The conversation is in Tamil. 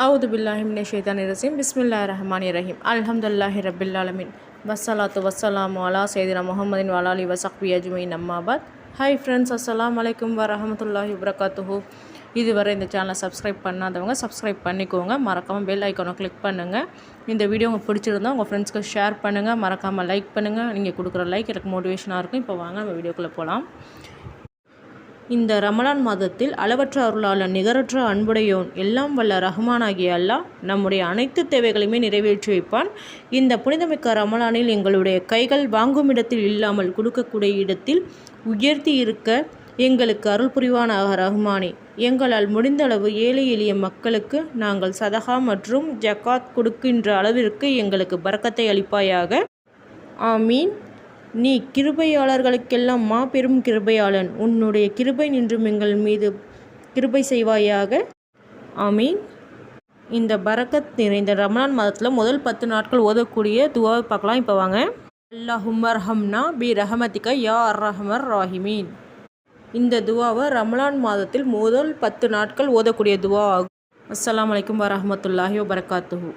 அவுது பில்லாஹி மினஷ் ஷைத்தானிர் ரஜீம். பிஸ்மில்லாஹிர் ரஹ்மானிர் ரஹீம். அல்ஹம்துலில்லாஹி ரப்பில் ஆலமீன். வஸ்ஸலாத்து வஸ்ஸலாமு அலா சய்யிதினா முஹம்மதின் வ அலா ஆலிஹி வ ஸஹ்பிஹி அஜ்மஈன். அம்மா பாத். ஹாய் ஃப்ரெண்ட்ஸ், அஸ்ஸலாமு அலைக்கும் வரஹ்மத்துல்லாஹி வபரகாத்துஹு. இதுவரை இந்த சேனலை சப்ஸ்கிரைப் பண்ணாதவங்க சப்ஸ்கிரைப் பண்ணிக்கோங்க. மறக்காமல் பெல் ஐக்கானை கிளிக் பண்ணுங்கள். இந்த வீடியோ உங்களுக்கு பிடிச்சிருந்தா உங்கள் ஃப்ரெண்ட்ஸ்க்கு ஷேர் பண்ணுங்கள். மறக்காமல் லைக் பண்ணுங்கள். நீங்கள் கொடுக்குற லைக் எனக்கு மோட்டிவேஷனாக இருக்கும். இப்போ வாங்க நம்ம வீடியோக்குள்ளே போகலாம். இந்த ரமலான் மாதத்தில் அளவற்ற அருளாளன், நிகரற்ற அன்புடையோன், எல்லாம் வல்ல ரஹ்மானாகிய அல்லாஹ் நம்முடைய அனைத்து தேவைகளையுமே நிறைவேற்றி வைப்பான். இந்த புனிதமிக்க ரமலானில் எங்களுடைய கைகள் வாங்கும் இடத்தில் இல்லாமல் கொடுக்கக்கூடிய இடத்தில் உயர்த்தி இருக்க எங்களுக்கு அருள் புரிவானாக ரஹ்மானே. எங்களால் முடிந்தளவு ஏழை எளிய மக்களுக்கு நாங்கள் சதகா மற்றும் ஜக்காத் கொடுக்கின்ற அளவிற்கு எங்களுக்கு பரக்கத்தை அளிப்பாயாக. ஆமீன். நீ கிருபையாளர்களுக்கெல்லாம் மாபெரும் கிருபையாளன். உன்னுடைய கிருபை நின்றும் எங்கள் மீது கிருபை செய்வாயாக. ஆமீன். இந்த பரக்கத் நிறைந்த ரமலான் மாதத்தில் முதல் 10 நாட்கள் ஓதக்கூடிய துவாவை பார்க்கலாம். இப்போ வாங்க. அல்லாஹும்மர்ஹம்னா பி ரஹமதிக யா அர்ரஹ்மர் ராஹிமீன். இந்த துவாவை ரமலான் மாதத்தில் முதல் 10 நாட்கள் ஓதக்கூடிய துவா ஆகும். அஸ்ஸலாமு அலைக்கும் வரஹ்மத்துல்லாஹி வபரகாத்துஹு.